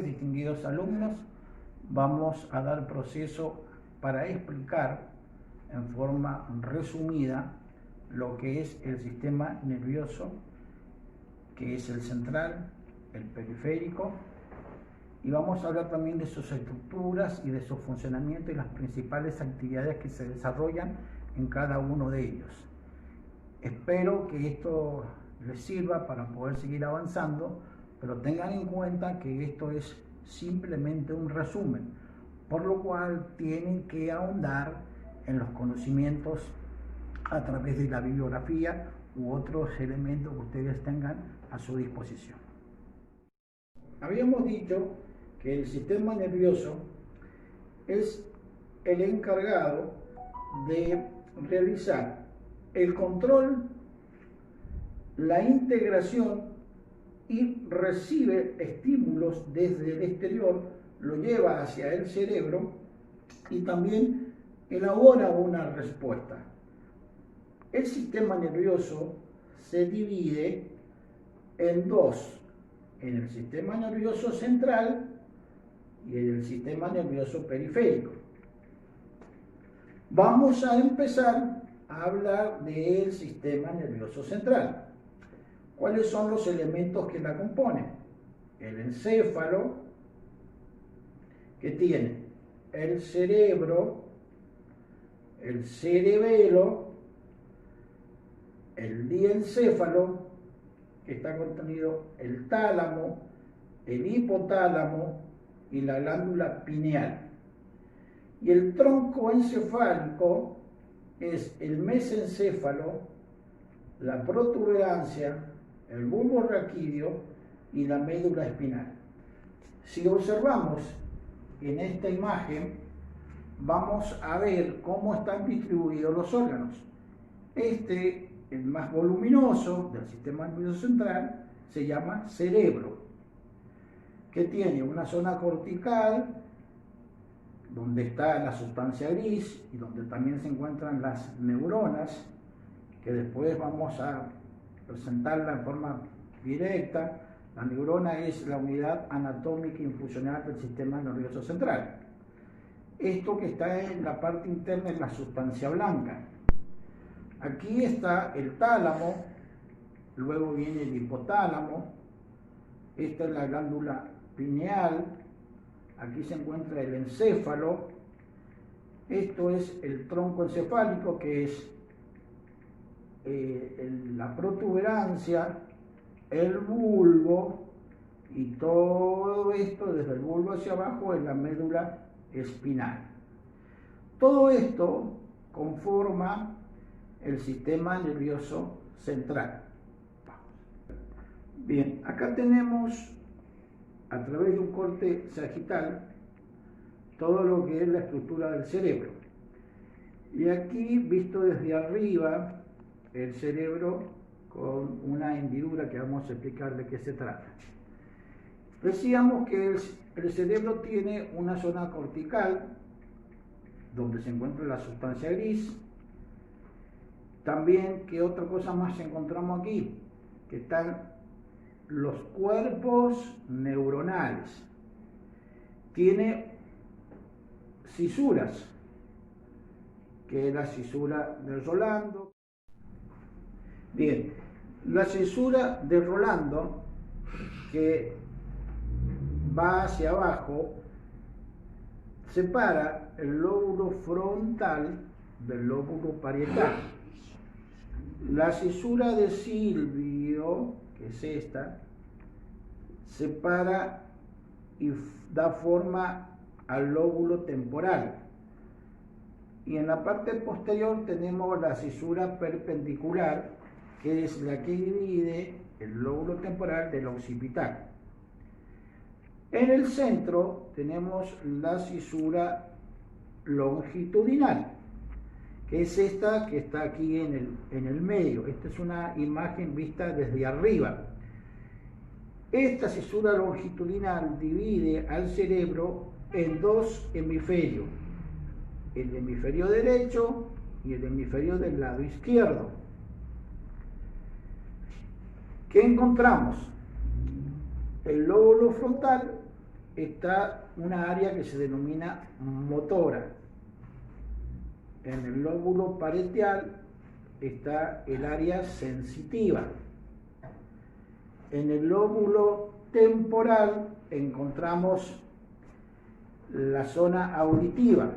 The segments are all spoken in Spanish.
tardes, distinguidos alumnos. Vamos a dar proceso para explicar en forma resumida lo que es el sistema nervioso, que es el central, el periférico, y vamos a hablar también de sus estructuras y de su funcionamiento y las principales actividades que se desarrollan en cada uno de ellos. Espero que esto les sirva para poder seguir avanzando, pero tengan en cuenta que esto es simplemente un resumen, por lo cual tienen que ahondar en los conocimientos a través de la bibliografía u otros elementos que ustedes tengan a su disposición. Habíamos dicho que el sistema nervioso es el encargado de realizar el control, la integración y recibe estímulos desde el exterior, lo lleva hacia el cerebro y también elabora una respuesta. El sistema nervioso se divide en dos, en el sistema nervioso central y en el sistema nervioso periférico. Vamos a empezar a hablar del sistema nervioso central. ¿Cuáles son los elementos que la componen? El encéfalo, que tiene el cerebro, el cerebelo, el diencéfalo, que está contenido el tálamo, el hipotálamo y la glándula pineal. Y el tronco encefálico es el mesencéfalo, la protuberancia, el bulbo raquídeo y la médula espinal. Si observamos en esta imagen, vamos a ver cómo están distribuidos los órganos. El más voluminoso del sistema nervioso central, se llama cerebro, que tiene una zona cortical, donde está la sustancia gris y donde también se encuentran las neuronas, que después vamos a presentarla en forma directa. La neurona es la unidad anatómica y funcional del sistema nervioso central. Esto que está en la parte interna es la sustancia blanca. Aquí está el tálamo, luego viene el hipotálamo, esta es la glándula pineal, aquí se encuentra el encéfalo, esto es el tronco encefálico, que es la protuberancia, el bulbo, y todo esto desde el bulbo hacia abajo es la médula espinal. Todo esto conforma el sistema nervioso central. Bien, acá tenemos a través de un corte sagital todo lo que es la estructura del cerebro. Y aquí, visto desde arriba, el cerebro con una hendidura que vamos a explicar de qué se trata. Decíamos que el cerebro tiene una zona cortical donde se encuentra la sustancia gris. También, ¿qué otra cosa más encontramos aquí? Que están los cuerpos neuronales. Tiene cisuras, que es la cisura de Rolando. Bien, la cisura de Rolando, que va hacia abajo, separa el lóbulo frontal del lóbulo parietal. La cisura de Silvio, que es esta, separa y da forma al lóbulo temporal. Y en la parte posterior tenemos la cisura perpendicular, que es la que divide el lóbulo temporal del occipital. En el centro tenemos la cisura longitudinal, que es esta que está aquí en el medio. Esta es una imagen vista desde arriba. Esta cisura longitudinal divide al cerebro en dos hemisferios, el hemisferio derecho y el hemisferio del lado izquierdo. ¿Qué encontramos? El lóbulo frontal está una área que se denomina motora. En el lóbulo parietal está el área sensitiva. En el lóbulo temporal encontramos la zona auditiva.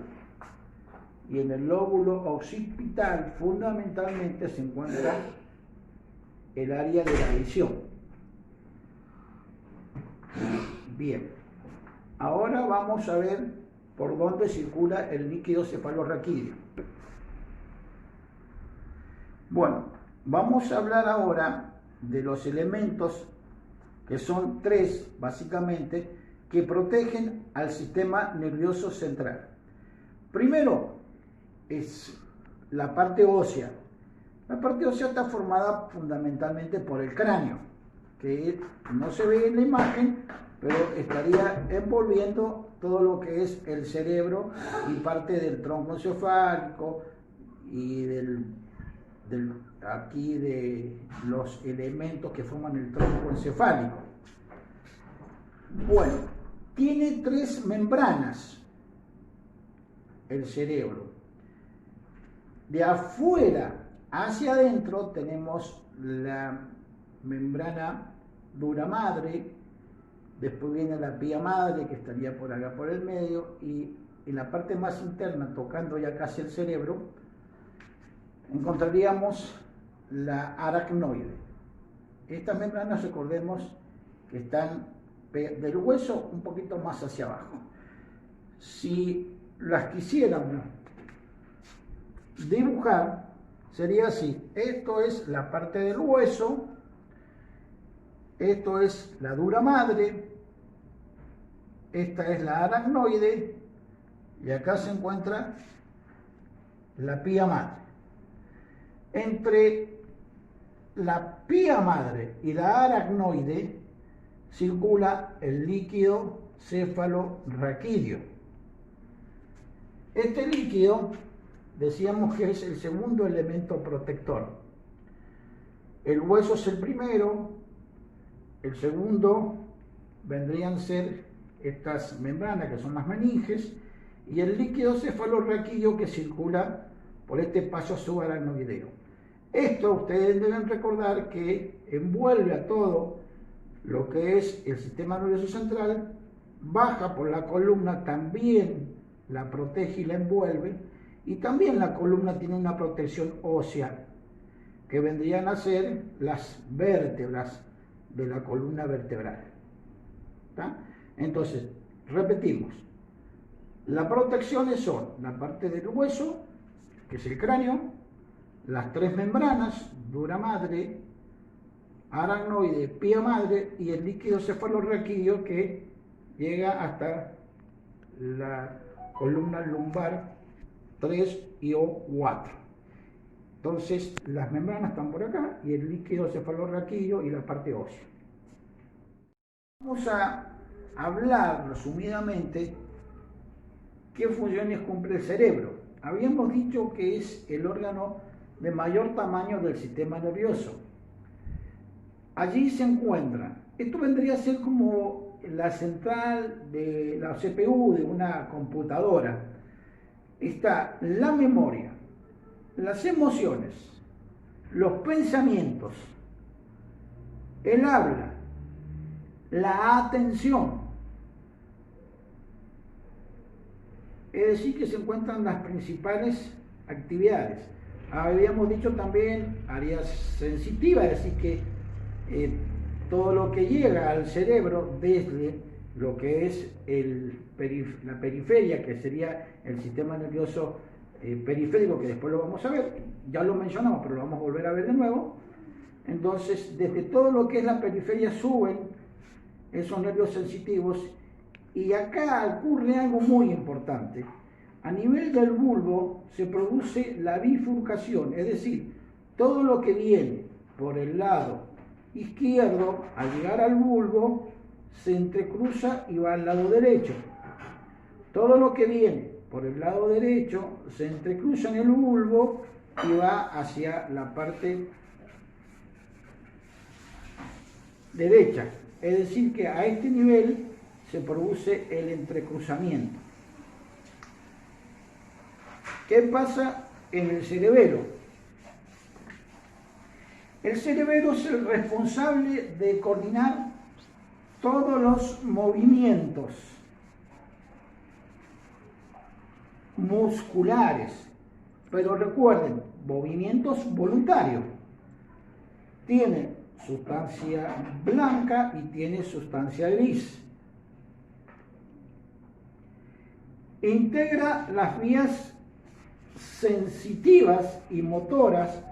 Y en el lóbulo occipital fundamentalmente se encuentra el área de la visión. Bien, ahora vamos a ver por dónde circula el líquido cefalorraquídeo. Bueno, vamos a hablar ahora de los elementos, que son tres básicamente, que protegen al sistema nervioso central. Primero es la parte ósea. La parte ósea está formada fundamentalmente por el cráneo, que no se ve en la imagen, pero estaría envolviendo todo lo que es el cerebro y parte del tronco encefálico y aquí de los elementos que forman el tronco encefálico. Bueno, tiene tres membranas el cerebro. De afuera hacia adentro tenemos la membrana dura madre, después viene la pía madre que estaría por acá por el medio, y en la parte más interna, tocando ya casi el cerebro, encontraríamos la aracnoide. Estas membranas, recordemos que están del hueso un poquito más hacia abajo. Si las quisiéramos dibujar, sería así. Esto es la parte del hueso, esto es la dura madre, esta es la aracnoide y acá se encuentra la pía madre. Entre la pía madre y la aracnoide circula el líquido cefalorraquídeo. Este líquido decíamos que es el segundo elemento protector. El hueso es el primero, el segundo vendrían a ser estas membranas que son las meninges, y el líquido cefalorraquídeo que circula por este paso subaracnoideo. Esto ustedes deben recordar que envuelve a todo lo que es el sistema nervioso central, baja por la columna, también la protege y la envuelve, y también la columna tiene una protección ósea, que vendrían a ser las vértebras de la columna vertebral. ¿Está? Entonces, repetimos, las protecciones son la parte del hueso, que es el cráneo, las tres membranas, dura madre, aracnoide, pía madre, y el líquido cefalorraquídeo que llega hasta la columna lumbar 3 y O4. Entonces, las membranas están por acá y el líquido cefalorraquídeo y la parte ósea. Vamos a hablar resumidamente qué funciones cumple el cerebro. Habíamos dicho que es el órgano de mayor tamaño del sistema nervioso. Allí se encuentra, esto vendría a ser como la central de la CPU de una computadora. Está la memoria, las emociones, los pensamientos, el habla, la atención. Es decir, que se encuentran las principales actividades. Habíamos dicho también áreas sensitivas, es decir, que todo lo que llega al cerebro desde lo que es la periferia, que sería el sistema nervioso periférico, que después lo vamos a ver, ya lo mencionamos, pero lo vamos a volver a ver de nuevo. Entonces, desde todo lo que es la periferia suben esos nervios sensitivos, y acá ocurre algo muy importante. A nivel del bulbo se produce la bifurcación, es decir, todo lo que viene por el lado izquierdo, al llegar al bulbo, se entrecruza y va al lado derecho. Todo lo que viene por el lado derecho se entrecruza en el bulbo y va hacia la parte derecha. Es decir, que a este nivel se produce el entrecruzamiento. ¿Qué pasa en el cerebelo? El cerebelo es el responsable de coordinar todos los movimientos musculares, pero recuerden, movimientos voluntarios. Tiene sustancia blanca y tiene sustancia gris. Integra las vías sensitivas y motoras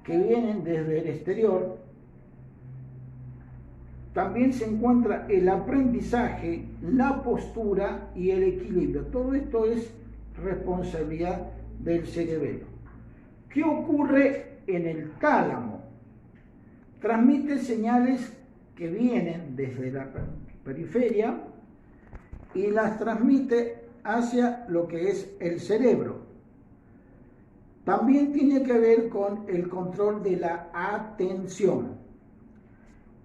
que vienen desde el exterior. También se encuentra el aprendizaje, la postura y el equilibrio. Todo esto es responsabilidad del cerebelo. ¿Qué ocurre en el tálamo? Transmite señales que vienen desde la periferia y las transmite hacia lo que es el cerebro. También tiene que ver con el control de la atención.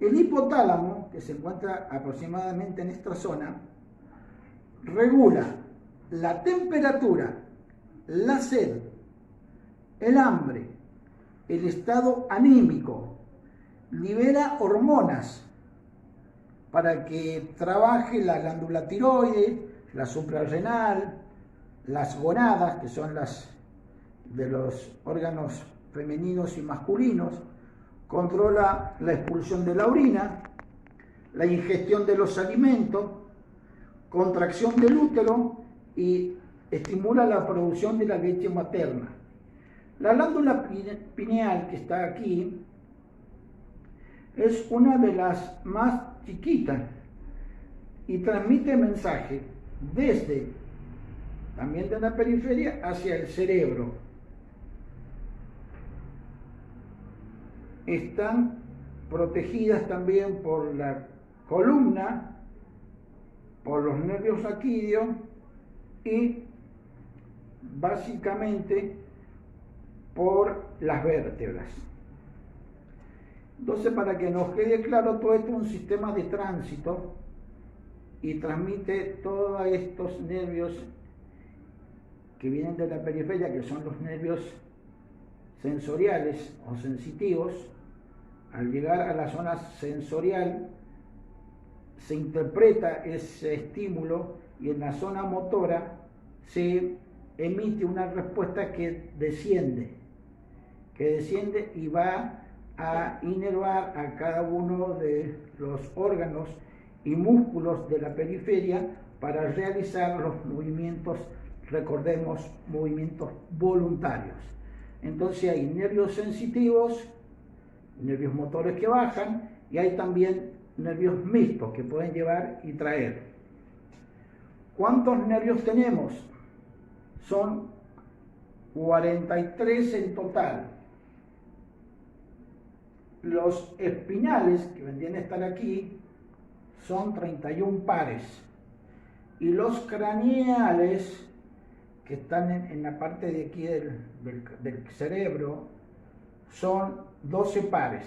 El hipotálamo, que se encuentra aproximadamente en esta zona, regula la temperatura, la sed, el hambre, el estado anímico, libera hormonas para que trabaje la glándula tiroides, la suprarrenal, las gonadas, que son las de los órganos femeninos y masculinos, controla la expulsión de la orina, la ingestión de los alimentos, contracción del útero y estimula la producción de la leche materna. La glándula pineal, que está aquí, es una de las más chiquitas y transmite mensaje desde, también de la periferia, hacia el cerebro. Están protegidas también por la columna, por los nervios aquídeos y básicamente por las vértebras. Entonces, para que nos quede claro, todo esto es un sistema de tránsito y transmite todos estos nervios que vienen de la periferia, que son los nervios sensoriales o sensitivos. Al llegar a la zona sensorial se interpreta ese estímulo y en la zona motora se emite una respuesta que desciende y va a inervar a cada uno de los órganos y músculos de la periferia para realizar los movimientos, recordemos, movimientos voluntarios. Entonces hay nervios sensitivos, nervios motores que bajan y hay también nervios mixtos que pueden llevar y traer. ¿Cuántos nervios tenemos? Son 43 en total. Los espinales, que vendrían a estar aquí, son 31 pares. Y los craneales, que están en la parte de aquí del cerebro, son 12 pares.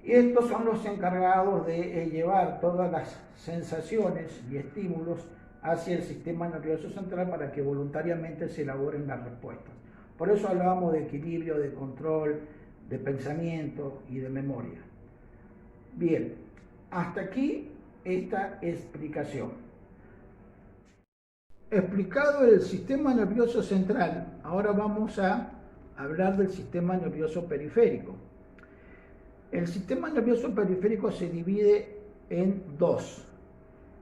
Y estos son los encargados de llevar todas las sensaciones y estímulos hacia el sistema nervioso central para que voluntariamente se elaboren las respuestas. Por eso hablábamos de equilibrio, de control, de pensamiento y de memoria. Bien, hasta aquí esta explicación. Explicado el sistema nervioso central, ahora vamos a hablar del sistema nervioso periférico. El sistema nervioso periférico se divide en dos.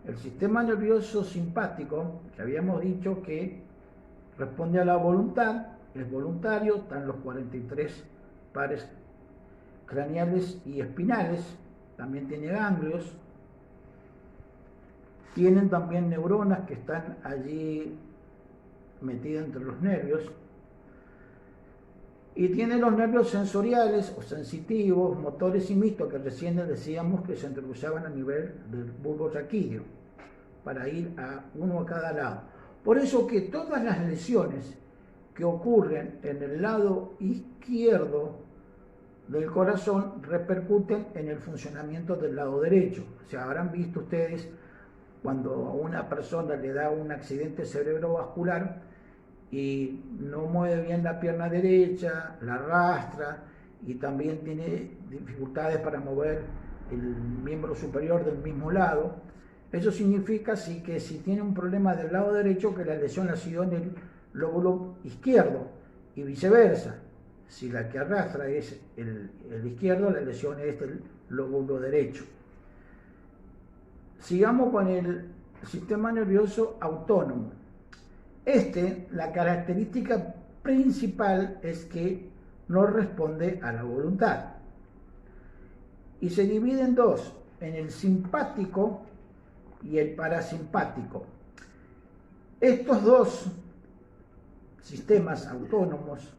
El sistema nervioso simpático, que habíamos dicho que responde a la voluntad, es voluntario, están los 43 pares craneales y espinales, también tiene ganglios, tienen también neuronas que están allí metidas entre los nervios, y tiene los nervios sensoriales o sensitivos, motores y mixtos, que recién decíamos que se entrecruzaban a nivel del bulbo raquídeo para ir a uno a cada lado. Por eso que todas las lesiones que ocurren en el lado izquierdo del corazón repercuten en el funcionamiento del lado derecho. O sea, habrán visto ustedes cuando a una persona le da un accidente cerebrovascular y no mueve bien la pierna derecha, la arrastra y también tiene dificultades para mover el miembro superior del mismo lado. Eso significa que si tiene un problema del lado derecho, que la lesión ha sido en el lóbulo izquierdo y viceversa. Si la que arrastra es el izquierdo, la lesión es del lóbulo derecho. Sigamos con el sistema nervioso autónomo. La característica principal es que no responde a la voluntad. Y se divide en dos, en el simpático y el parasimpático. Estos dos sistemas autónomos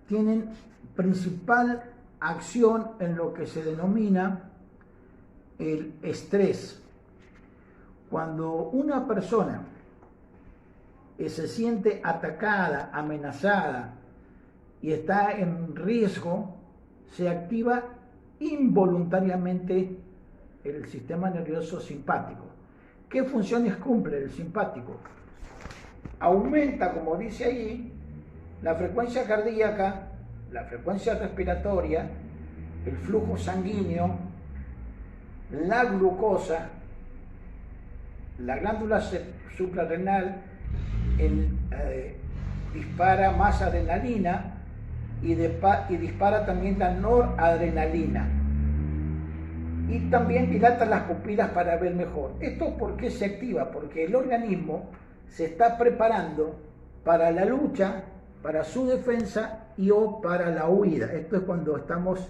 tienen principal acción en lo que se denomina el estrés. Cuando una persona se siente atacada, amenazada y está en riesgo, se activa involuntariamente el sistema nervioso simpático. ¿Qué funciones cumple el simpático? Aumenta, como dice ahí, la frecuencia cardíaca, la frecuencia respiratoria, el flujo sanguíneo, la glucosa, la glándula suprarrenal dispara más adrenalina y dispara también la noradrenalina. Y también dilata las pupilas para ver mejor. ¿Esto por qué se activa? Porque el organismo se está preparando para la lucha, para su defensa o para la huida. Esto es cuando estamos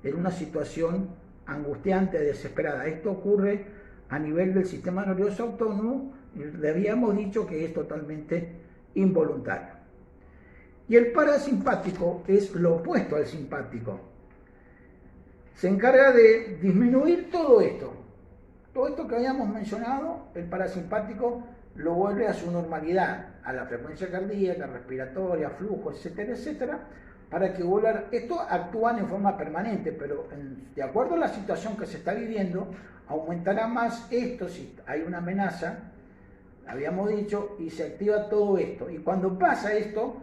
en una situación angustiante, desesperada. Esto ocurre a nivel del sistema nervioso autónomo, y le habíamos dicho que es totalmente involuntario. Y el parasimpático es lo opuesto al simpático. Se encarga de disminuir todo esto. Todo esto que habíamos mencionado, el parasimpático lo vuelve a su normalidad, a la frecuencia cardíaca, respiratoria, flujo, etcétera, etcétera, para que vuelvan. Esto actúan en forma permanente, pero de acuerdo a la situación que se está viviendo, aumentará más esto si hay una amenaza, habíamos dicho, y se activa todo esto. Y cuando pasa esto,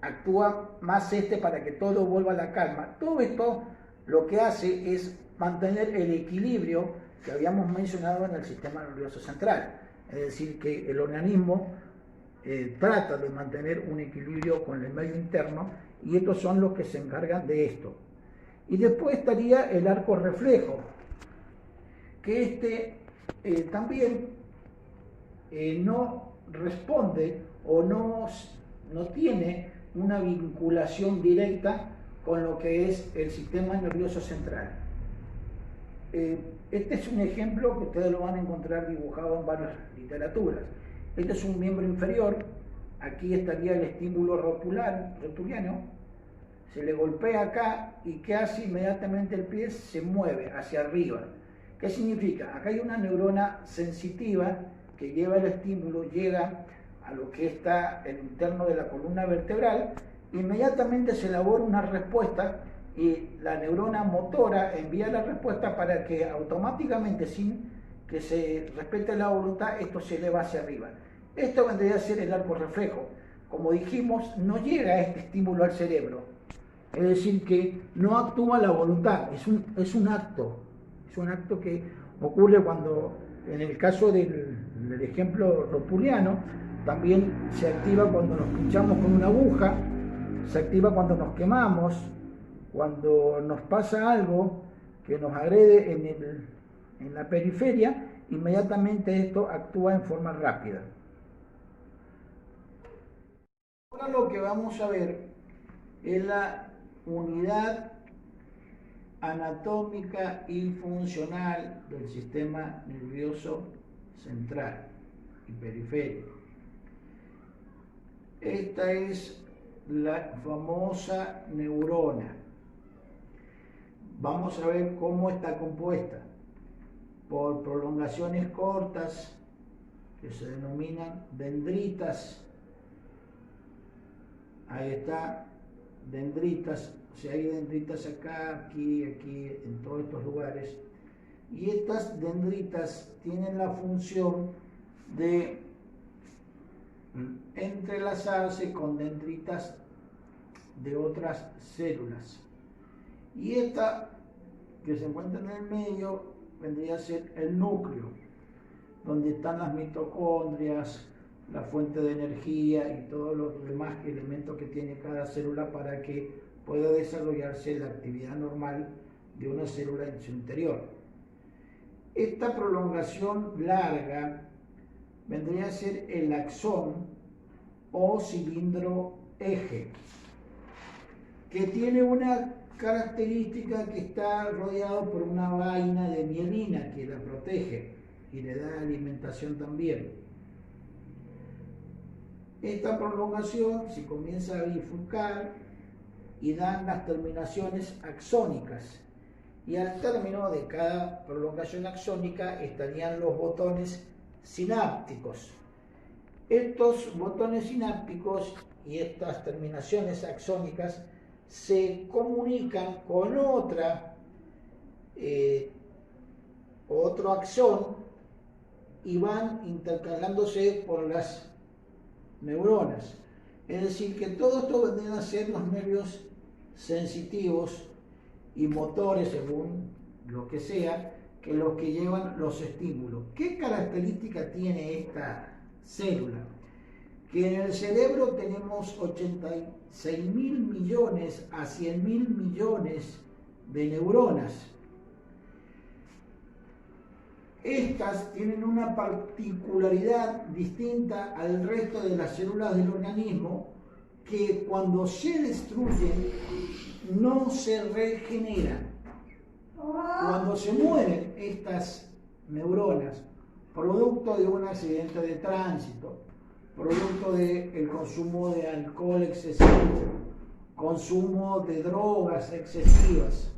actúa más para que todo vuelva a la calma. Todo esto lo que hace es mantener el equilibrio que habíamos mencionado en el sistema nervioso central. Es decir, que el organismo trata de mantener un equilibrio con el medio interno, y estos son los que se encargan de esto. Y después estaría el arco reflejo, que también no responde o no tiene una vinculación directa con lo que es el sistema nervioso central. Este es un ejemplo que ustedes lo van a encontrar dibujado en varias literaturas. Este es un miembro inferior, aquí estaría el estímulo rotuliano, se le golpea acá y ¿qué hace? Inmediatamente el pie se mueve hacia arriba. ¿Qué significa? Acá hay una neurona sensitiva que lleva el estímulo, llega a lo que está el interno de la columna vertebral, inmediatamente se elabora una respuesta y la neurona motora envía la respuesta para que automáticamente, sin que se respete la voluntad, esto se eleva hacia arriba. Esto vendría a ser el arco reflejo. Como dijimos, no llega este estímulo al cerebro, es decir, que no actúa la voluntad, es un acto que ocurre cuando, en el caso del ejemplo rotuliano, también se activa cuando nos pinchamos con una aguja, se activa cuando nos quemamos, cuando nos pasa algo que nos agrede en la periferia, inmediatamente esto actúa en forma rápida. Ahora lo que vamos a ver es la unidad anatómica y funcional del sistema nervioso central y periférico. Esta es la famosa neurona. Vamos a ver cómo está compuesta por prolongaciones cortas que se denominan dendritas. Ahí está, dendritas. O sea, hay dendritas acá, aquí, en todos estos lugares. y estas dendritas tienen la función de entrelazarse con dendritas de otras células. Y esta que se encuentra en el medio vendría a ser el núcleo, donde están las mitocondrias, la fuente de energía y todos los demás elementos que tiene cada célula para que pueda desarrollarse la actividad normal de una célula en su interior. Esta prolongación larga vendría a ser el axón o cilindro eje, que tiene una característica que está rodeado por una vaina de mielina que la protege y le da alimentación también. Esta prolongación se comienza a bifurcar y dan las terminaciones axónicas, y al término de cada prolongación axónica estarían los botones sinápticos. Estos botones sinápticos y estas terminaciones axónicas se comunican con otro axón y van intercalándose por las neuronas. Es decir, que todo esto vendrían a ser los nervios sensitivos y motores, según lo que sea, que los que llevan los estímulos. ¿Qué característica tiene esta célula? Que en el cerebro tenemos 86.000 millones a 100.000 millones de neuronas. Estas tienen una particularidad distinta al resto de las células del organismo, que cuando se destruyen no se regeneran. Cuando se mueren estas neuronas, producto de un accidente de tránsito, producto del consumo de alcohol excesivo, consumo de drogas excesivas,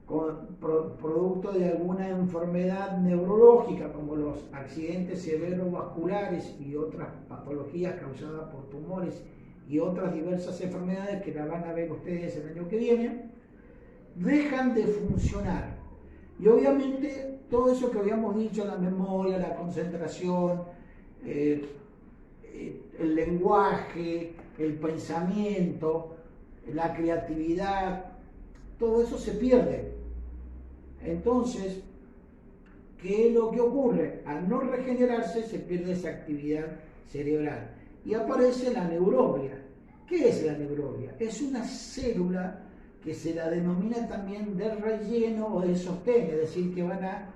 producto de alguna enfermedad neurológica como los accidentes cerebrovasculares y otras patologías causadas por tumores y otras diversas enfermedades que la van a ver ustedes el año que viene, dejan de funcionar. Y obviamente todo eso que habíamos dicho, la memoria, la concentración, el lenguaje, el pensamiento, la creatividad, todo eso se pierde. Entonces, ¿qué es lo que ocurre? Al no regenerarse se pierde esa actividad cerebral y aparece la neuroglia. ¿Qué es la neuroglia? Es una célula que se la denomina también de relleno o de sostén, es decir, que van a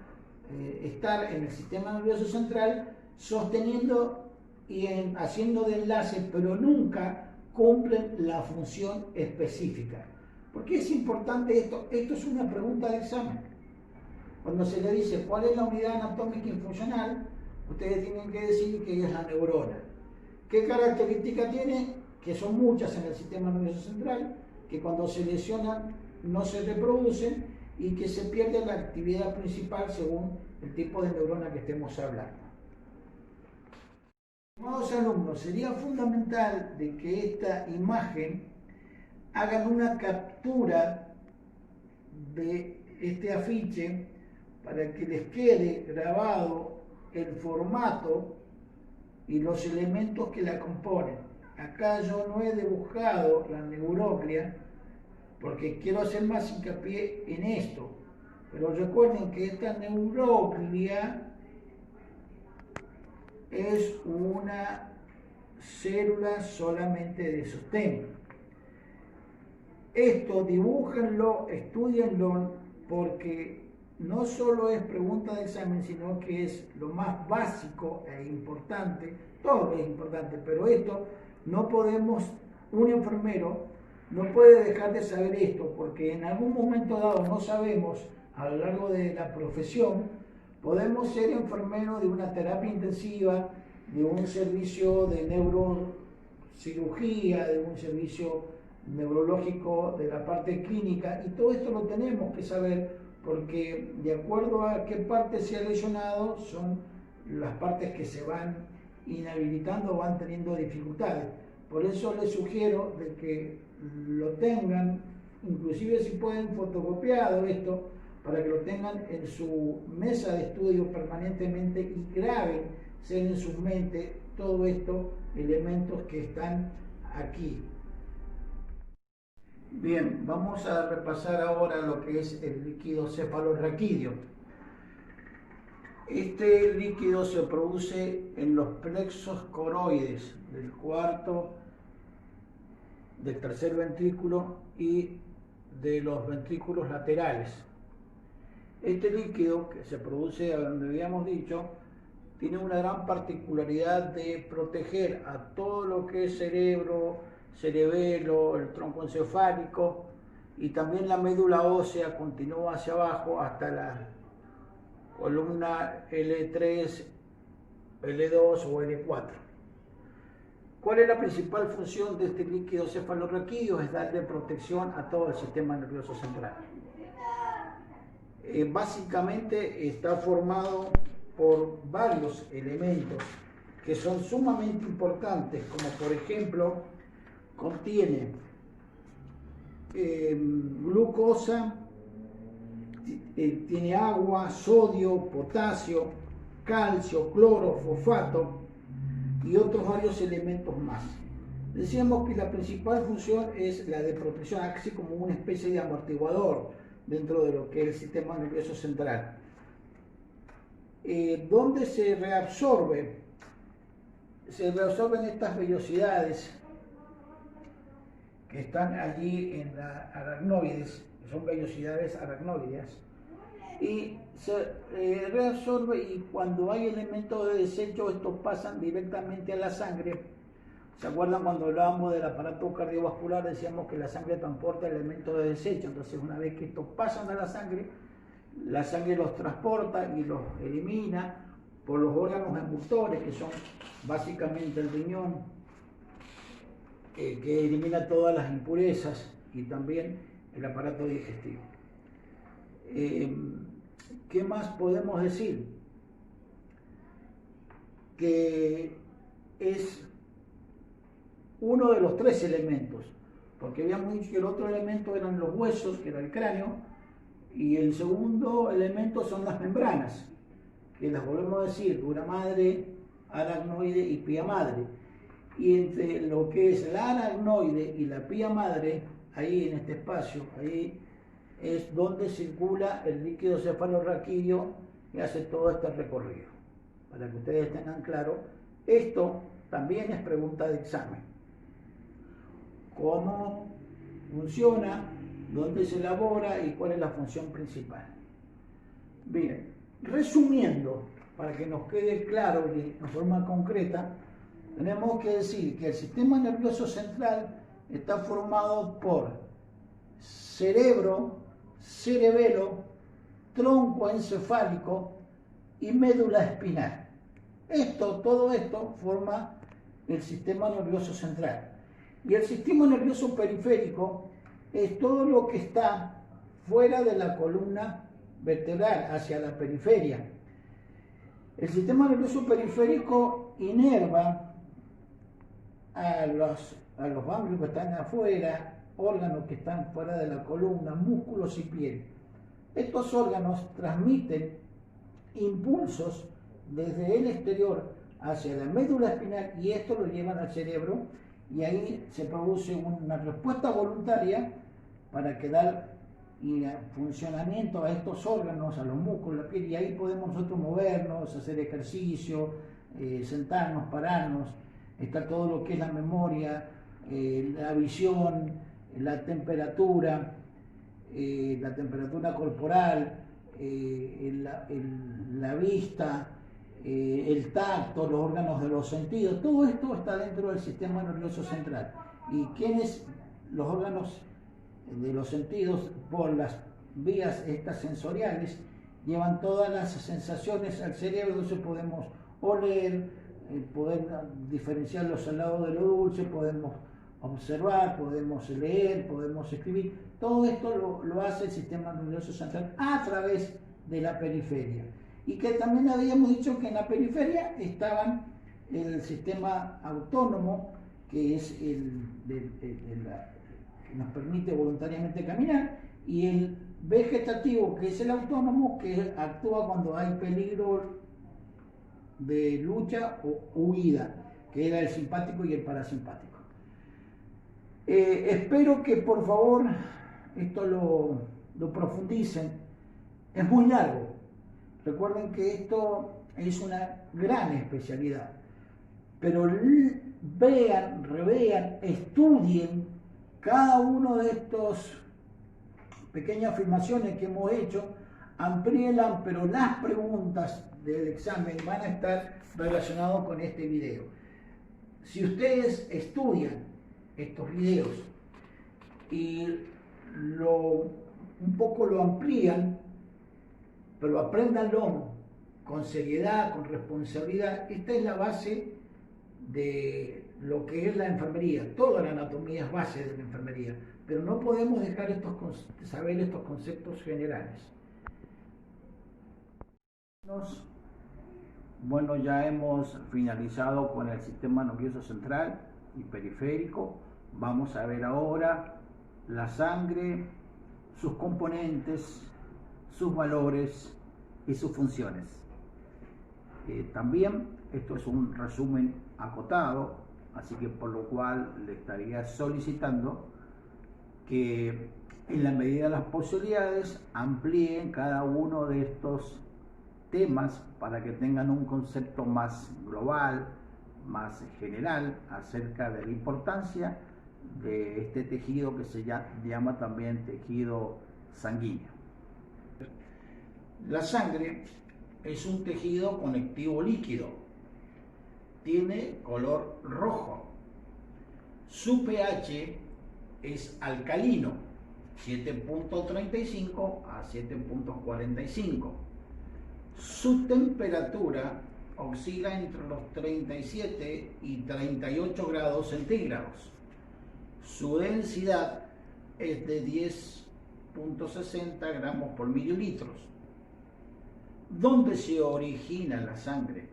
estar en el sistema nervioso central sosteniendo y haciendo de enlace, pero nunca cumplen la función específica. ¿Por qué es importante esto? Esto es una pregunta de examen. Cuando se le dice cuál es la unidad anatómica y funcional, ustedes tienen que decir que es la neurona. ¿Qué característica tiene? Que son muchas en el sistema nervioso central, que cuando se lesionan no se reproducen y que se pierde la actividad principal según el tipo de neurona que estemos hablando. Estimados alumnos, sería fundamental de que esta imagen hagan una captura de este afiche para que les quede grabado el formato y los elementos que la componen. Acá yo no he dibujado la neuroglia porque quiero hacer más hincapié en esto, pero recuerden que esta neuroglia es una célula solamente de sostén. Esto dibújenlo, estudienlo, porque no solo es pregunta de examen, sino que es lo más básico e importante. Todo es importante, pero esto no podemos, un enfermero no puede dejar de saber esto, porque en algún momento dado no sabemos, a lo largo de la profesión, podemos ser enfermeros de una terapia intensiva, de un servicio de neurocirugía, de un servicio neurológico de la parte clínica, y todo esto lo tenemos que saber porque de acuerdo a qué parte se ha lesionado son las partes que se van inhabilitando o van teniendo dificultades. Por eso les sugiero de que lo tengan, inclusive si pueden fotocopiado esto, para que lo tengan en su mesa de estudio permanentemente y graben en sus mentes todos estos elementos que están aquí. Bien, vamos a repasar ahora lo que es el líquido cefalorraquídeo. Este líquido se produce en los plexos coroides del cuarto, del tercer ventrículo y de los ventrículos laterales. Este líquido que se produce, donde habíamos dicho, tiene una gran particularidad de proteger a todo lo que es cerebro, cerebelo, el tronco encefálico, y también la médula ósea continúa hacia abajo hasta la columna L3, L2 o L4. ¿Cuál es la principal función de este líquido cefalorraquídeo? Es darle protección a todo el sistema nervioso central. Básicamente está formado por varios elementos que son sumamente importantes, como por ejemplo contiene glucosa, tiene agua, sodio, potasio, calcio, cloro, fosfato y otros varios elementos más. Decíamos que la principal función es la de protección, así como una especie de amortiguador dentro de lo que es el sistema nervioso central. ¿Dónde se reabsorbe? Se reabsorben estas vellosidades que están allí en la aracnoides, son vellosidades aracnoides, y se reabsorbe, y cuando hay elementos de desecho, estos pasan directamente a la sangre. ¿Se acuerdan cuando hablábamos del aparato cardiovascular? Decíamos que la sangre transporta elementos de desecho. Entonces, una vez que estos pasan a la sangre los transporta y los elimina por los órganos emultores, que son básicamente el riñón, que elimina todas las impurezas, y también el aparato digestivo. ¿Qué más podemos decir? Que es uno de los tres elementos, porque habíamos dicho que el otro elemento eran los huesos, que era el cráneo, y el segundo elemento son las membranas, que las volvemos a decir, dura madre, aracnoide y pía madre. Y entre lo que es la aracnoide y la pía madre, ahí en este espacio, ahí es donde circula el líquido cefalorraquídeo y hace todo este recorrido. Para que ustedes tengan claro, esto también es pregunta de examen. ¿Cómo funciona? ¿Dónde se elabora? ¿Y cuál es la función principal? Bien, resumiendo, para que nos quede claro y en forma concreta, tenemos que decir que el sistema nervioso central está formado por cerebro, cerebelo, tronco encefálico y médula espinal. Todo esto forma el sistema nervioso central. Y el sistema nervioso periférico es todo lo que está fuera de la columna vertebral, hacia la periferia. El sistema nervioso periférico inerva a los ganglios que están afuera, órganos que están fuera de la columna, músculos y piel. Estos órganos transmiten impulsos desde el exterior hacia la médula espinal, y esto lo llevan al cerebro, y ahí se produce una respuesta voluntaria para que dar funcionamiento a estos órganos, a los músculos, la piel, y ahí podemos nosotros movernos, hacer ejercicio, sentarnos, pararnos. Está todo lo que es la memoria, la visión, la temperatura corporal, la vista, el tacto, los órganos de los sentidos. Todo esto está dentro del sistema nervioso central. ¿Y quiénes? Los órganos de los sentidos, por las vías estas sensoriales, llevan todas las sensaciones al cerebro. Entonces podemos oler, poder diferenciar lo salado de lo dulce, podemos observar, podemos leer, podemos escribir. Todo esto lo hace el sistema nervioso central a través de la periferia. Y que también habíamos dicho que en la periferia estaban el sistema autónomo, que es el que nos permite voluntariamente caminar, y el vegetativo, que es el autónomo, que actúa cuando hay peligro de lucha o huida, que era el simpático y el parasimpático. Espero que por favor esto lo profundicen. Es muy largo. Recuerden que esto es una gran especialidad, pero vean, revean, estudien cada uno de estos pequeñas afirmaciones que hemos hecho, amplíenlas, pero las preguntas del examen van a estar relacionadas con este video. Si ustedes estudian estos videos y un poco lo amplían, pero apréndanlo con seriedad, con responsabilidad, esta es la base de lo que es la enfermería. Toda la anatomía es base de la enfermería, pero no podemos dejar saber estos conceptos generales. Bueno, ya hemos finalizado con el sistema nervioso central y periférico. Vamos a ver ahora la sangre, sus componentes, sus valores y sus funciones. También esto es un resumen acotado, así que por lo cual le estaría solicitando que en la medida de las posibilidades amplíen cada uno de estos temas para que tengan un concepto más global, más general acerca de la importancia de este tejido que se llama también tejido sanguíneo. La sangre es un tejido conectivo líquido, tiene color rojo, su pH es alcalino, 7.35 a 7.45. Su temperatura oscila entre los 37 y 38 grados centígrados. Su densidad es de 10.60 gramos por mililitros. ¿Dónde se origina la sangre?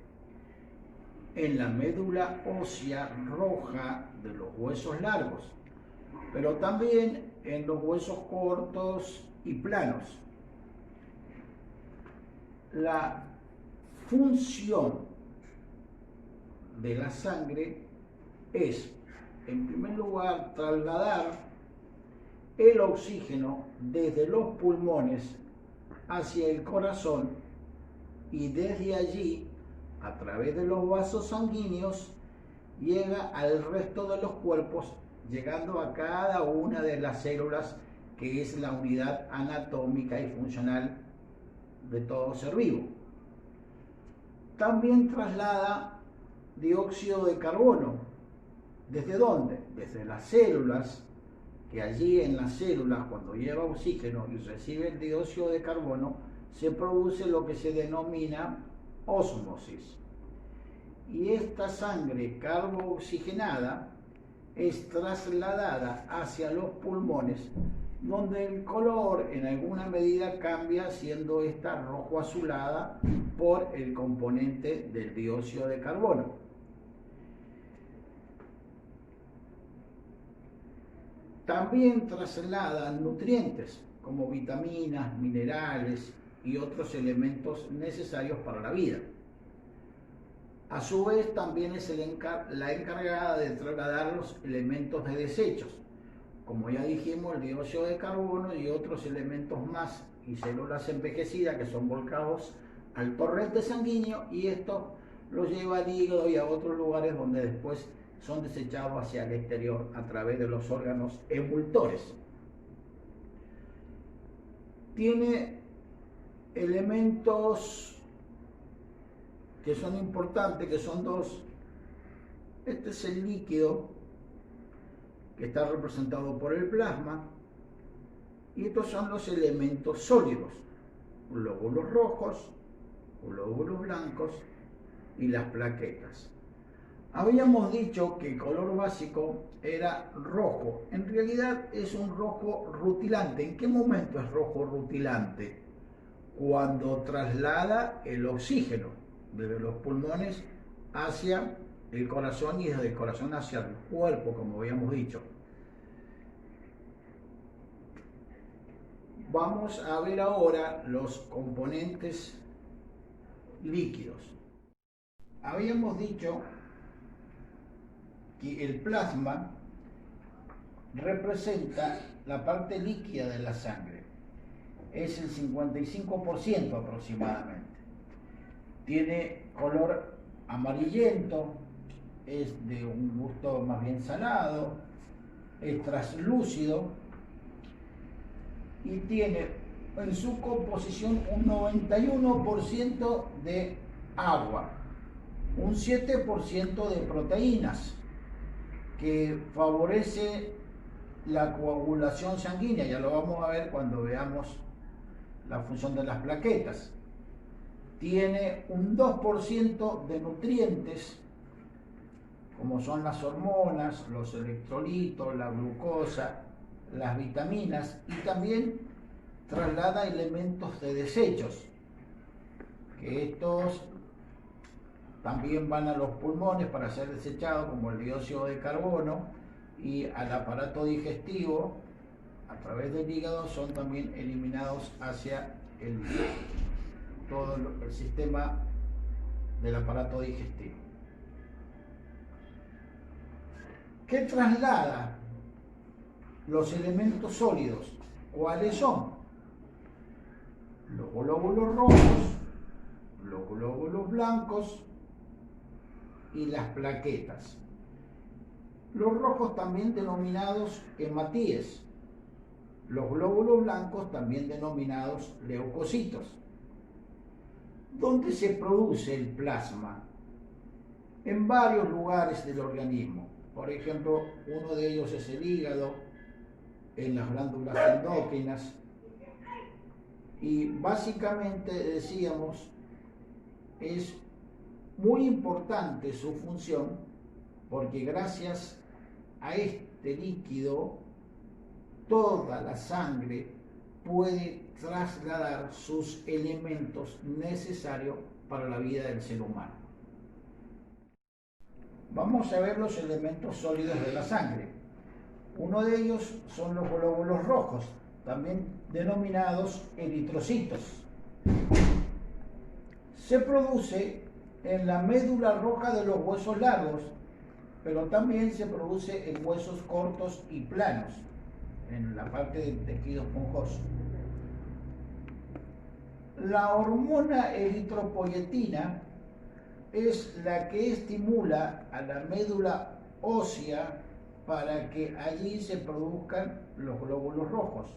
En la médula ósea roja de los huesos largos, pero también en los huesos cortos y planos. La función de la sangre es, en primer lugar, trasladar el oxígeno desde los pulmones hacia el corazón y desde allí, a través de los vasos sanguíneos, llega al resto de los cuerpos, llegando a cada una de las células, que es la unidad anatómica y funcional de todo ser vivo. También traslada dióxido de carbono. ¿Desde dónde? Desde las células, que allí en las células, cuando lleva oxígeno y recibe el dióxido de carbono, se produce lo que se denomina ósmosis. Y esta sangre carbooxigenada es trasladada hacia los pulmones, donde el color en alguna medida cambia, siendo esta rojo azulada por el componente del dióxido de carbono. También traslada nutrientes como vitaminas, minerales y otros elementos necesarios para la vida. A su vez, también es la encargada de trasladar los elementos de desechos, como ya dijimos, el dióxido de carbono y otros elementos más, y células envejecidas que son volcados al torrente sanguíneo, y esto los lleva al hígado y a otros lugares donde después son desechados hacia el exterior a través de los órganos emultores. Tiene elementos que son importantes, que son dos. Este es el líquido, que está representado por el plasma, y estos son los elementos sólidos: glóbulos rojos, glóbulos blancos y las plaquetas. Habíamos dicho que el color básico era rojo. En realidad es un rojo rutilante. ¿En qué momento es rojo rutilante? Cuando traslada el oxígeno desde los pulmones hacia el corazón y desde el corazón hacia el cuerpo, como habíamos dicho. Vamos a ver ahora los componentes líquidos. Habíamos dicho que el plasma representa la parte líquida de la sangre. Es el 55% aproximadamente. Tiene color amarillento, es de un gusto más bien salado, es translúcido y tiene en su composición un 91% de agua, un 7% de proteínas, que favorece la coagulación sanguínea. Ya lo vamos a ver cuando veamos la función de las plaquetas. Tiene un 2% de nutrientes, como son las hormonas, los electrolitos, la glucosa, las vitaminas, y también traslada elementos de desechos, que estos también van a los pulmones para ser desechados, como el dióxido de carbono, y al aparato digestivo, a través del hígado, son también eliminados hacia todo el sistema del aparato digestivo. ¿Qué traslada los elementos sólidos? ¿Cuáles son? Los glóbulos rojos, los glóbulos blancos y las plaquetas. Los rojos también denominados hematíes, los glóbulos blancos también denominados leucocitos. ¿Dónde se produce el plasma? En varios lugares del organismo. Por ejemplo, uno de ellos es el hígado, en las glándulas endocrinas. Y básicamente, decíamos, es muy importante su función, porque gracias a este líquido toda la sangre puede trasladar sus elementos necesarios para la vida del ser humano. Vamos a ver los elementos sólidos de la sangre. Uno de ellos son los glóbulos rojos, también denominados eritrocitos. Se produce en la médula roja de los huesos largos, pero también se produce en huesos cortos y planos, en la parte del tejido esponjoso. La hormona eritropoyetina es la que estimula a la médula ósea para que allí se produzcan los glóbulos rojos.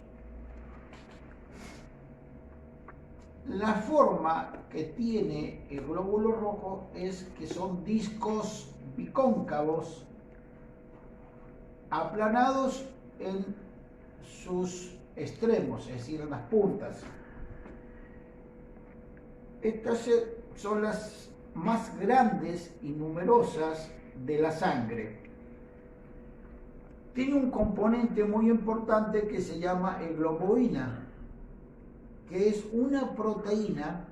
La forma que tiene el glóbulo rojo es que son discos bicóncavos, aplanados en sus extremos, es decir, en las puntas. Estas son las más grandes y numerosas de la sangre. Tiene un componente muy importante que se llama hemoglobina, que es una proteína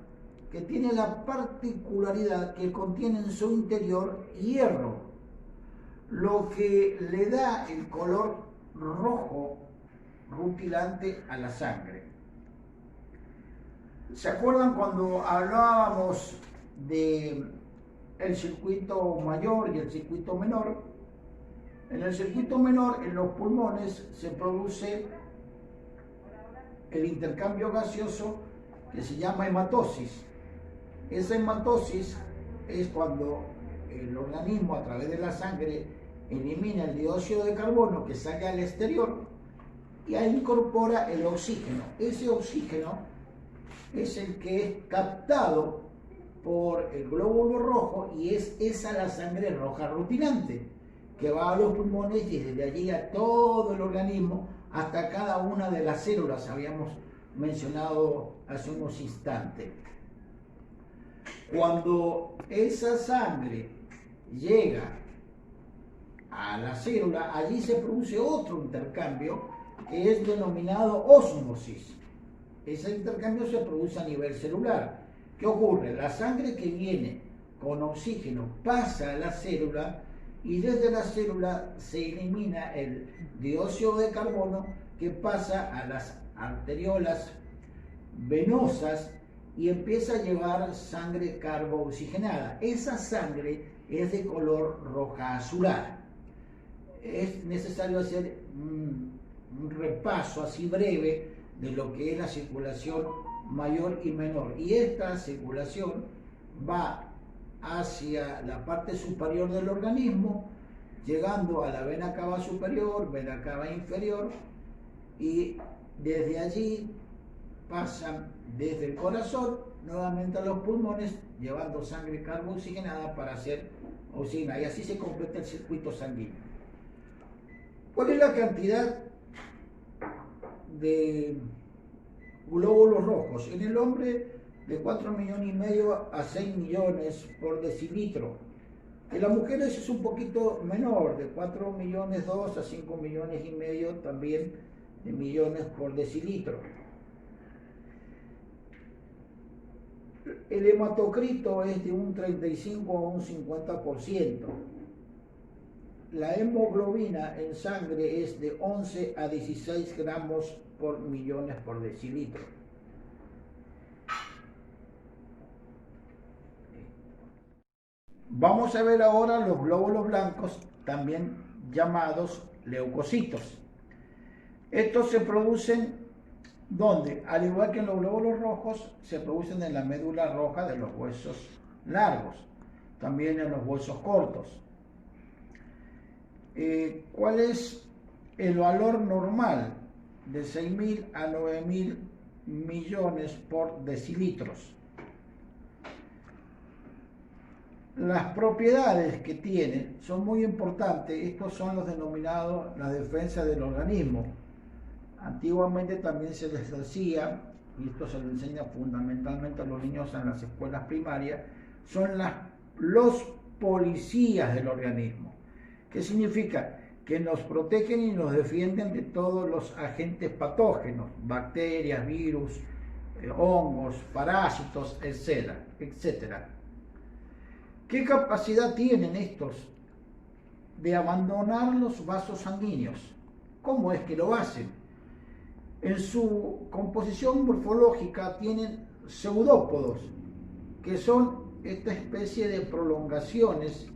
que tiene la particularidad que contiene en su interior hierro, lo que le da el color rojo rutilante a la sangre. ¿Se acuerdan cuando hablábamos de el circuito mayor y el circuito menor? En el circuito menor, en los pulmones, se produce el intercambio gaseoso que se llama hematosis. Esa hematosis es cuando el organismo, a través de la sangre, elimina el dióxido de carbono que sale al exterior y ahí incorpora el oxígeno. Ese oxígeno es el que es captado por el glóbulo rojo y es esa la sangre roja rutilante que va a los pulmones y desde allí a todo el organismo hasta cada una de las células, habíamos mencionado hace unos instantes. Cuando esa sangre llega a la célula, allí se produce otro intercambio que es denominado ósmosis. Ese intercambio se produce a nivel celular. ¿Qué ocurre? La sangre que viene con oxígeno pasa a la célula y desde la célula se elimina el dióxido de carbono que pasa a las arteriolas venosas y empieza a llevar sangre carbooxigenada. Esa sangre es de color roja azulada. Es necesario hacer un repaso así breve de lo que es la circulación mayor y menor. Y esta circulación va hacia la parte superior del organismo, llegando a la vena cava superior, vena cava inferior, y desde allí pasan desde el corazón nuevamente a los pulmones, llevando sangre carbooxigenada para hacer oxígeno, y así se completa el circuito sanguíneo. ¿Cuál es la cantidad de glóbulos rojos? En el hombre, de 4,5 millones a 6 millones por decilitro. En las mujeres es un poquito menor, de 4,2 millones a 5,5 millones también de millones por decilitro. El hematocrito es de un 35 a un 50%. La hemoglobina en sangre es de 11 a 16 gramos por millones por decilitro. Vamos a ver ahora los glóbulos blancos, también llamados leucocitos. Estos se producen ¿dónde? Al igual que en los glóbulos rojos, se producen en la médula roja de los huesos largos, también en los huesos cortos. ¿Cuál es el valor normal? De 6.000 a 9.000 millones por decilitros. Las propiedades que tienen son muy importantes. Estos son los denominados la defensa del organismo. Antiguamente también se les decía, y esto se le enseña fundamentalmente a los niños en las escuelas primarias, son los policías del organismo. ¿Qué significa? Que nos protegen y nos defienden de todos los agentes patógenos, bacterias, virus, hongos, parásitos, etcétera. ¿Qué capacidad tienen estos de abandonar los vasos sanguíneos? ¿Cómo es que lo hacen? En su composición morfológica tienen pseudópodos, que son esta especie de prolongaciones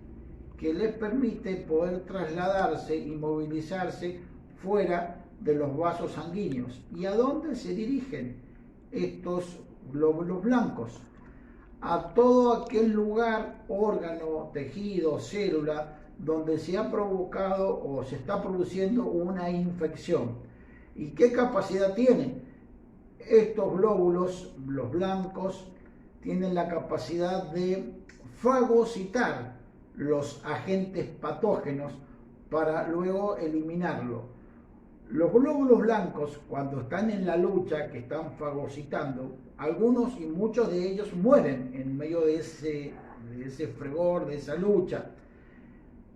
que les permite poder trasladarse y movilizarse fuera de los vasos sanguíneos. ¿Y a dónde se dirigen estos glóbulos blancos? A todo aquel lugar, órgano, tejido, célula, donde se ha provocado o se está produciendo una infección. ¿Y qué capacidad tienen? Estos glóbulos, los blancos, tienen la capacidad de fagocitar los agentes patógenos para luego eliminarlo. Los glóbulos blancos, cuando están en la lucha, que están fagocitando, algunos y muchos de ellos mueren en medio de ese fragor, de esa lucha.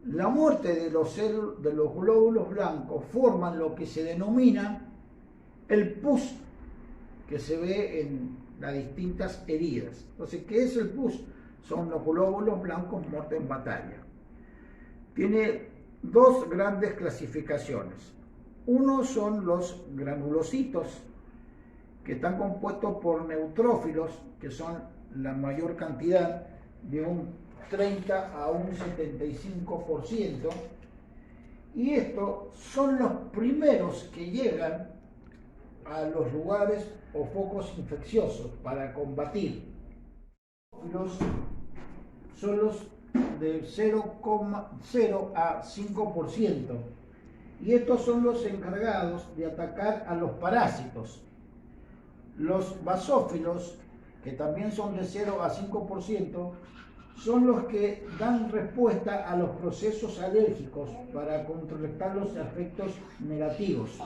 La muerte de los glóbulos blancos forman lo que se denomina el pus, que se ve en las distintas heridas. Entonces, ¿qué es el pus? Son los glóbulos blancos muertos en batalla. Tiene dos grandes clasificaciones. Uno son los granulocitos, que están compuestos por neutrófilos, que son la mayor cantidad, de un 30 a un 75%, y estos son los primeros que llegan a los lugares o focos infecciosos para combatir. Los son los de 0,0 a 5%, y estos son los encargados de atacar a los parásitos. Los basófilos, que también son de 0 a 5%, son los que dan respuesta a los procesos alérgicos para contrarrestar los efectos negativos.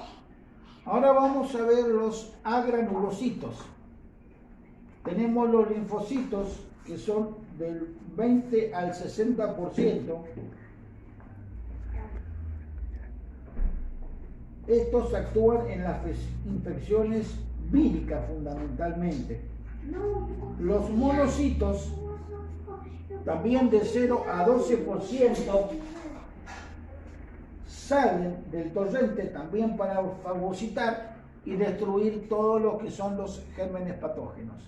Ahora vamos a ver los agranulocitos. Tenemos los linfocitos, que son del 20 al 60%. Estos actúan en las infecciones víricas fundamentalmente. Los monocitos, también de 0 a 12%, salen del torrente también para fagocitar y destruir todo lo que son los gérmenes patógenos.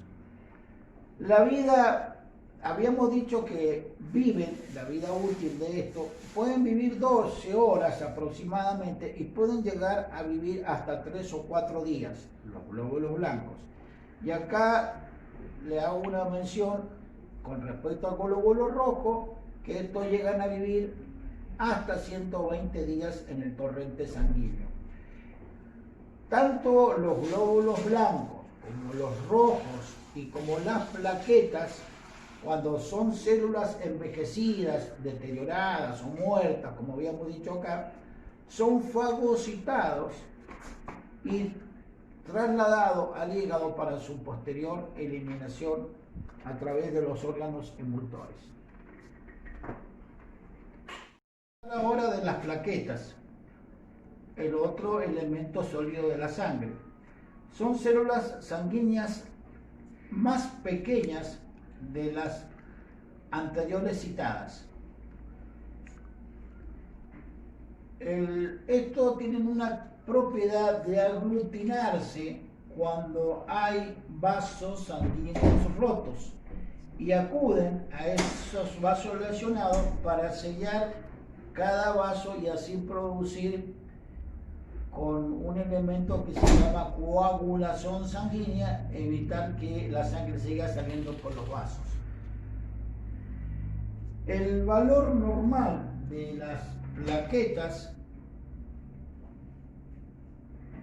La vida, habíamos dicho que viven, la vida útil de esto, pueden vivir 12 horas aproximadamente y pueden llegar a vivir hasta 3 o 4 días, los glóbulos blancos. Y acá le hago una mención con respecto al glóbulo rojo, que estos llegan a vivir hasta 120 días en el torrente sanguíneo. Tanto los glóbulos blancos como los rojos y como las plaquetas, cuando son células envejecidas, deterioradas o muertas, como habíamos dicho acá, son fagocitados y trasladados al hígado para su posterior eliminación a través de los órganos emultores. Ahora de las plaquetas, el otro elemento sólido de la sangre. Son células sanguíneas más pequeñas de las anteriores citadas. Estos tienen una propiedad de aglutinarse cuando hay vasos sanguíneos rotos y acuden a esos vasos lesionados para sellar cada vaso y así producir con un elemento que se llama coagulación sanguínea, evitar que la sangre siga saliendo por los vasos. El valor normal de las plaquetas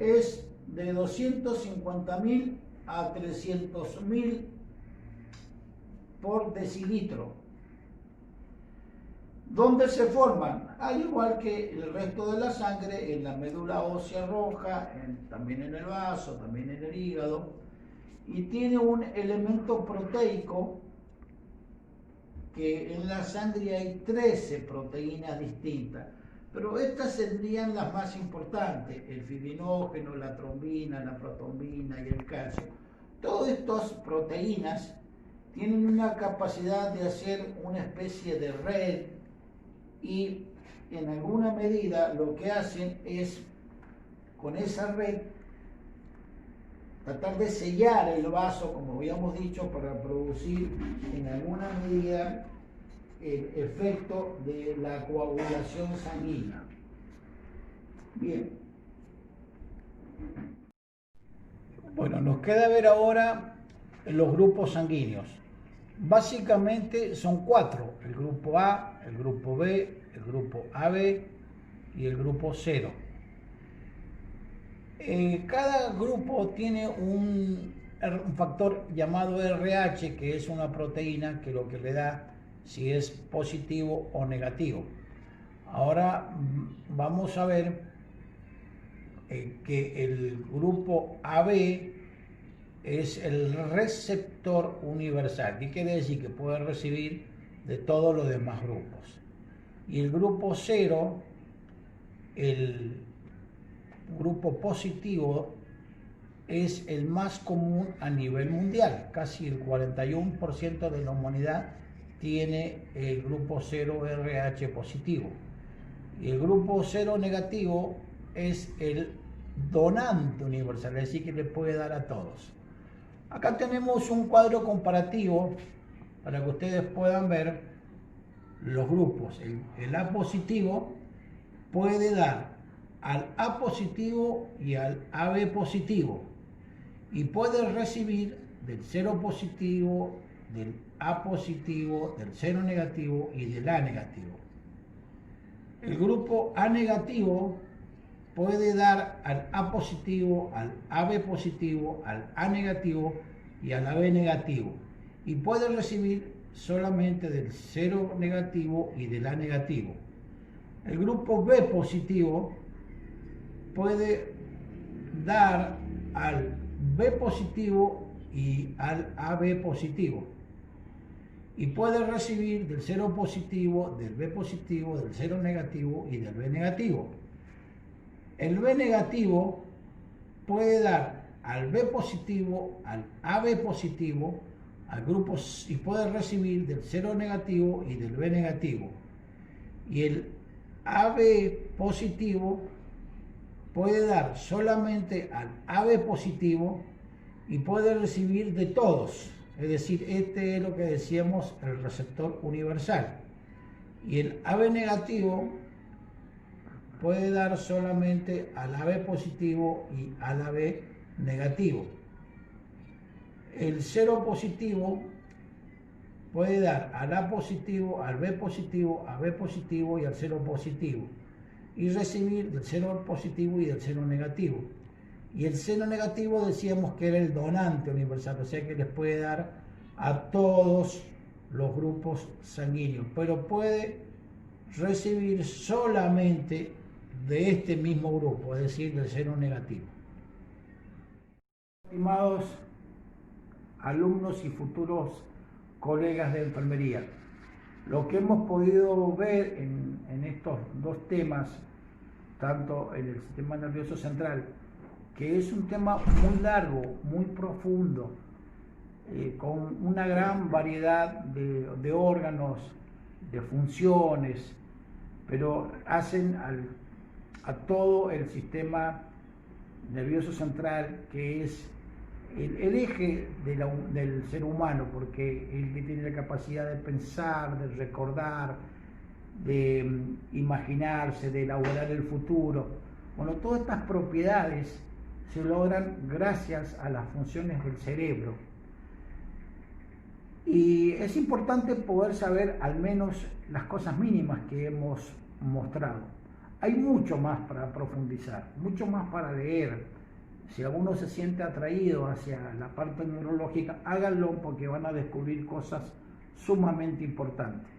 es de 250.000 a 300.000 por decilitro. ¿Dónde se forman? Al igual que el resto de la sangre, en la médula ósea roja, también en el vaso, también en el hígado, y tiene un elemento proteico que en la sangre hay 13 proteínas distintas, pero estas serían las más importantes: el fibrinógeno, la trombina, la protombina y el calcio. Todas estas proteínas tienen una capacidad de hacer una especie de red, y en alguna medida lo que hacen es, con esa red, tratar de sellar el vaso, como habíamos dicho, para producir en alguna medida el efecto de la coagulación sanguínea. Bien. Bueno, nos queda ver ahora los grupos sanguíneos. Básicamente son 4: el grupo A, el grupo B, el grupo AB y el grupo 0. Cada grupo tiene un factor llamado RH, que es una proteína que lo que le da si es positivo o negativo. Ahora vamos a ver que el grupo AB es el receptor universal. ¿Qué quiere decir? Que puede recibir de todos los demás grupos. Y el grupo 0, el grupo positivo, es el más común a nivel mundial. Casi el 41% de la humanidad tiene el grupo 0 RH positivo. Y el grupo 0 negativo es el donante universal, es decir, que le puede dar a todos. Acá tenemos un cuadro comparativo para que ustedes puedan ver los grupos. El A positivo puede dar al A positivo y al AB positivo, y puede recibir del 0 positivo, del A positivo, del 0 negativo y del A negativo. El grupo A negativo puede dar al A positivo, al AB positivo, al A negativo y al AB negativo, y puede recibir solamente del 0 negativo y del A negativo. El grupo B positivo puede dar al B positivo y al AB positivo, y puede recibir del 0 positivo, del B positivo, del 0 negativo y del B negativo. El B negativo puede dar al B positivo, al AB positivo, al grupo, y puede recibir del 0 negativo y del B negativo. Y el AB positivo puede dar solamente al AB positivo y puede recibir de todos. Es decir, este es lo que decíamos, el receptor universal. Y el AB negativo puede dar solamente al AB positivo y al AB negativo. El cero positivo puede dar al A positivo, al B positivo, a B positivo y al cero positivo. Y recibir del cero positivo y del cero negativo. Y el cero negativo decíamos que era el donante universal, o sea que les puede dar a todos los grupos sanguíneos, pero puede recibir solamente de este mismo grupo, es decir, del cero negativo. Estimados alumnos y futuros colegas de enfermería, lo que hemos podido ver en estos dos temas, tanto en el sistema nervioso central, que es un tema muy largo, muy profundo, con una gran variedad de órganos, de funciones, pero hacen a todo el sistema nervioso central, que es el eje del ser humano, porque el que tiene la capacidad de pensar, de recordar, de imaginarse, de elaborar el futuro. Bueno, todas estas propiedades se logran gracias a las funciones del cerebro. Y es importante poder saber al menos las cosas mínimas que hemos mostrado. Hay mucho más para profundizar, mucho más para leer. Si alguno se siente atraído hacia la parte neurológica, háganlo, porque van a descubrir cosas sumamente importantes.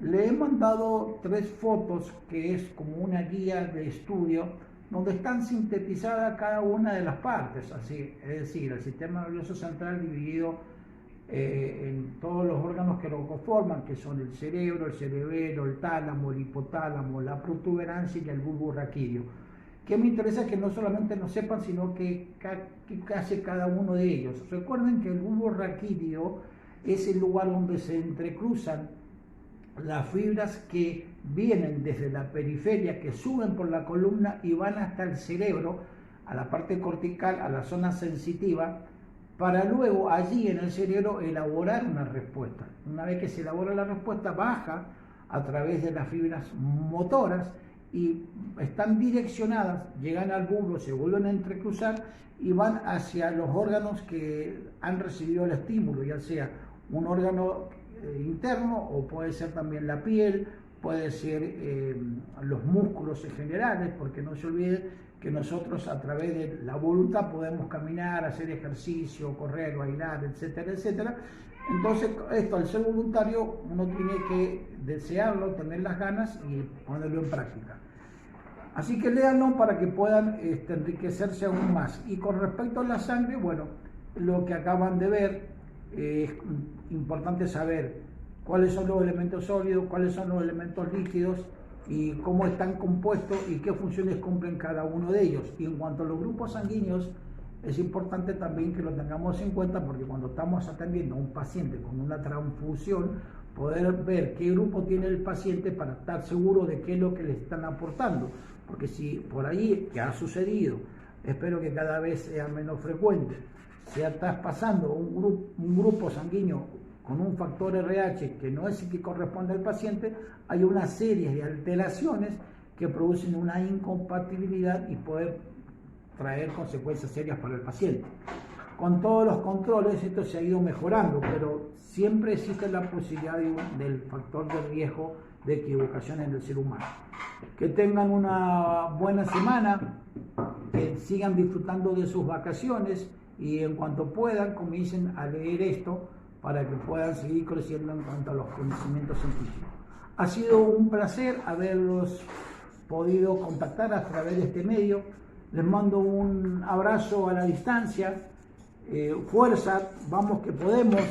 Le he mandado 3 fotos que es como una guía de estudio donde están sintetizadas cada una de las partes, así, es decir, el sistema nervioso central dividido en todos los órganos que lo conforman, que son el cerebro, el cerebelo, el tálamo, el hipotálamo, la protuberancia y el bulbo raquídeo. Que me interesa que no solamente lo sepan, sino que hace cada uno de ellos. Recuerden que el bulbo raquídeo es el lugar donde se entrecruzan las fibras que vienen desde la periferia, que suben por la columna y van hasta el cerebro, a la parte cortical, a la zona sensitiva, para luego allí en el cerebro elaborar una respuesta. Una vez que se elabora la respuesta, baja a través de las fibras motoras y están direccionadas, llegan al bulbo, se vuelven a entrecruzar y van hacia los órganos que han recibido el estímulo, ya sea un órgano interno o puede ser también la piel, puede ser los músculos en generales, porque no se olviden que nosotros a través de la voluntad podemos caminar, hacer ejercicio, correr, bailar, etcétera, etcétera. Entonces, esto al ser voluntario, uno tiene que desearlo, tener las ganas y ponerlo en práctica. Así que léanlo para que puedan enriquecerse aún más. Y con respecto a la sangre, bueno, lo que acaban de ver, es importante saber cuáles son los elementos sólidos, cuáles son los elementos líquidos y cómo están compuestos y qué funciones cumplen cada uno de ellos. Y en cuanto a los grupos sanguíneos, es importante también que lo tengamos en cuenta, porque cuando estamos atendiendo a un paciente con una transfusión, poder ver qué grupo tiene el paciente para estar seguro de qué es lo que le están aportando. Porque si por ahí, que ha sucedido, espero que cada vez sea menos frecuente, si estás pasando un grupo sanguíneo con un factor RH que no es el que corresponde al paciente, hay una serie de alteraciones que producen una incompatibilidad y pueden traer consecuencias serias para el paciente. Con todos los controles esto se ha ido mejorando, pero siempre existe la posibilidad del factor de riesgo de equivocación en el ser humano. Que tengan una buena semana, que sigan disfrutando de sus vacaciones y en cuanto puedan comiencen a leer esto para que puedan seguir creciendo en cuanto a los conocimientos científicos. Ha sido un placer haberlos podido contactar a través de este medio. Les mando un abrazo a la distancia, fuerza, vamos que podemos.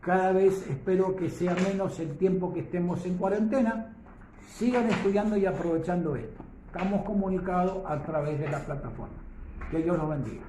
Cada vez espero que sea menos el tiempo que estemos en cuarentena. Sigan estudiando y aprovechando esto. Estamos comunicados a través de la plataforma. Que Dios los bendiga.